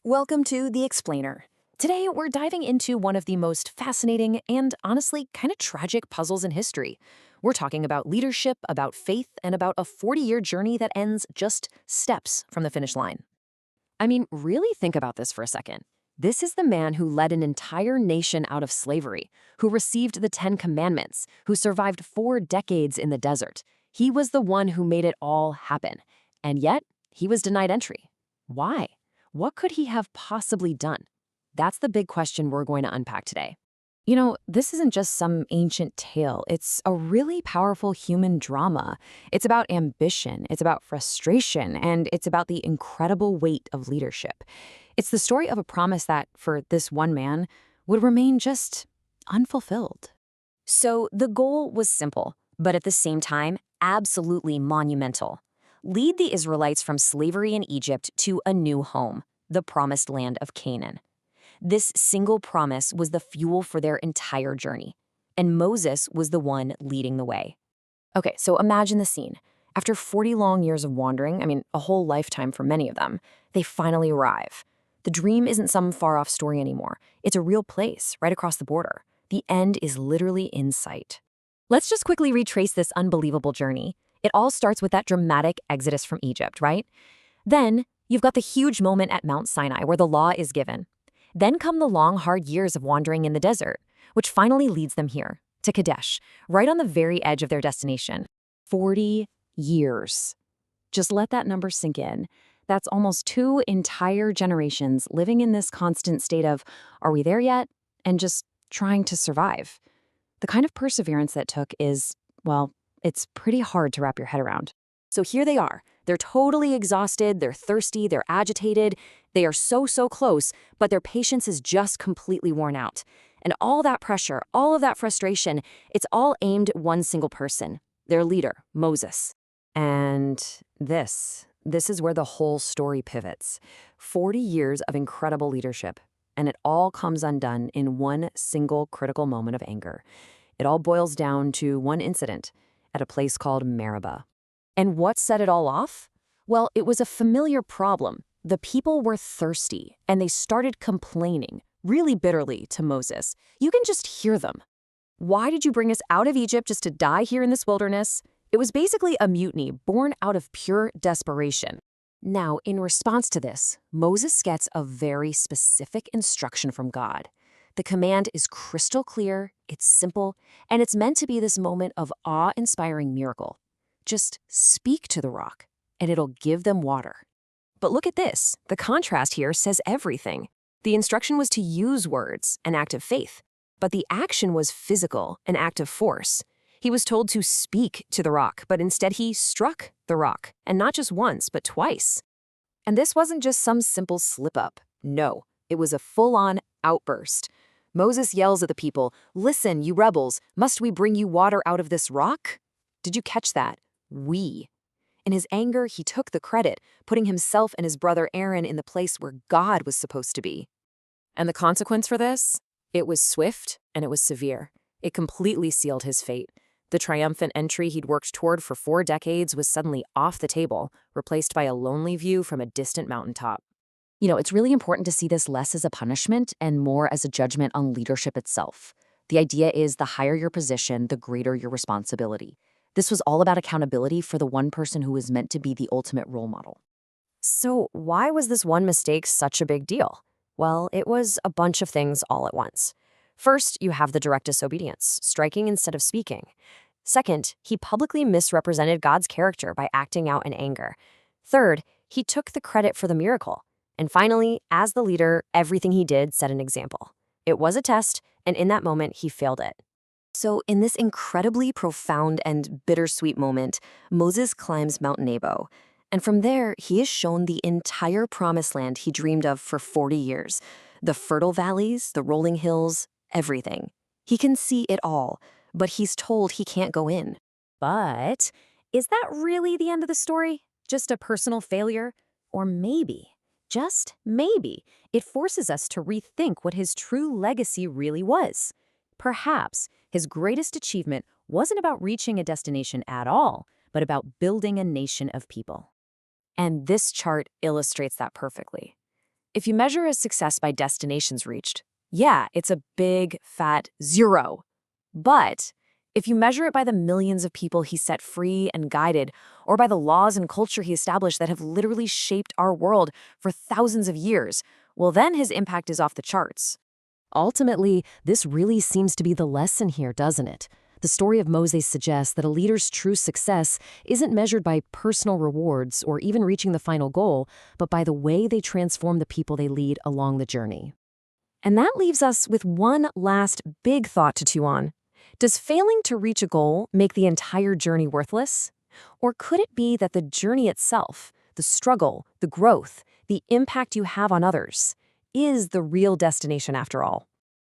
Welcome to The Explainer. Today, we're diving into one of the most fascinating and honestly kind of tragic puzzles in history. We're talking about leadership, about faith, and about a 40-year journey that ends just steps from the finish line. I mean, really think about this for a second. This is the man who led an entire nation out of slavery, who received the Ten Commandments, who survived 4 decades in the desert. He was the one who made it all happen. And yet, he was denied entry. Why? What could he have possibly done? That's the big question we're going to unpack today. You know, this isn't just some ancient tale. It's a really powerful human drama. It's about ambition, it's about frustration, and it's about the incredible weight of leadership. It's the story of a promise that, for this one man, would remain just unfulfilled. So the goal was simple, but at the same time, absolutely monumental. Lead the Israelites from slavery in Egypt to a new home, the promised land of Canaan. This single promise was the fuel for their entire journey, and Moses was the one leading the way. Okay, so imagine the scene. After 40 long years of wandering, a whole lifetime for many of them, they finally arrive. The dream isn't some far-off story anymore. It's a real place, right across the border. The end is literally in sight. Let's just quickly retrace this unbelievable journey. It all starts with that dramatic exodus from Egypt, right? Then, you've got the huge moment at Mount Sinai where the law is given. Then come the long, hard years of wandering in the desert, which finally leads them here, to Kadesh, right on the very edge of their destination. 40 years. Just let that number sink in. That's almost 2 entire generations living in this constant state of, are we there yet? And just trying to survive. The kind of perseverance that took is, well, it's pretty hard to wrap your head around. So here they are. They're totally exhausted, they're thirsty, they're agitated. They are so close, but their patience is just completely worn out. And all that pressure, all of that frustration, it's all aimed at one single person, their leader, Moses. And this is where the whole story pivots. 40 years of incredible leadership, and it all comes undone in one single critical moment of anger. It all boils down to one incident at a place called Meribah. And what set it all off? Well, it was a familiar problem. The people were thirsty, and they started complaining, really bitterly, to Moses. You can just hear them. Why did you bring us out of Egypt just to die here in this wilderness? It was basically a mutiny born out of pure desperation. Now, in response to this, Moses gets a very specific instruction from God. The command is crystal clear, it's simple, and it's meant to be this moment of awe-inspiring miracle. Just speak to the rock, and it'll give them water. But look at this. The contrast here says everything. The instruction was to use words, an act of faith, but the action was physical, an act of force. He was told to speak to the rock, but instead he struck the rock, and not just once, but twice. And this wasn't just some simple slip-up. No, it was a full-on outburst. Moses yells at the people, "Listen, you rebels, must we bring you water out of this rock?" Did you catch that? We. In his anger, he took the credit, putting himself and his brother Aaron in the place where God was supposed to be. And the consequence for this? It was swift and it was severe. It completely sealed his fate. The triumphant entry he'd worked toward for 4 decades was suddenly off the table, replaced by a lonely view from a distant mountaintop. You know, it's really important to see this less as a punishment and more as a judgment on leadership itself. The idea is the higher your position, the greater your responsibility. This was all about accountability for the one person who was meant to be the ultimate role model. So why was this one mistake such a big deal? Well, it was a bunch of things all at once. First, you have the direct disobedience, striking instead of speaking. Second, he publicly misrepresented God's character by acting out in anger. Third, he took the credit for the miracle. And finally, as the leader, everything he did set an example. It was a test, and in that moment, he failed it. So in this incredibly profound and bittersweet moment, Moses climbs Mount Nebo. And from there, he is shown the entire promised land he dreamed of for 40 years. The fertile valleys, the rolling hills, everything. He can see it all, but he's told he can't go in. But is that really the end of the story? Just a personal failure? Or maybe, just maybe, it forces us to rethink what his true legacy really was. Perhaps his greatest achievement wasn't about reaching a destination at all, but about building a nation of people. And this chart illustrates that perfectly. If you measure a success by destinations reached, yeah, it's a big, fat 0. But if you measure it by the millions of people he set free and guided, or by the laws and culture he established that have literally shaped our world for thousands of years, well, then his impact is off the charts. Ultimately, this really seems to be the lesson here, doesn't it? The story of Moses suggests that a leader's true success isn't measured by personal rewards or even reaching the final goal, but by the way they transform the people they lead along the journey. And that leaves us with one last big thought to chew on. Does failing to reach a goal make the entire journey worthless? Or could it be that the journey itself, the struggle, the growth, the impact you have on others, is the real destination after all?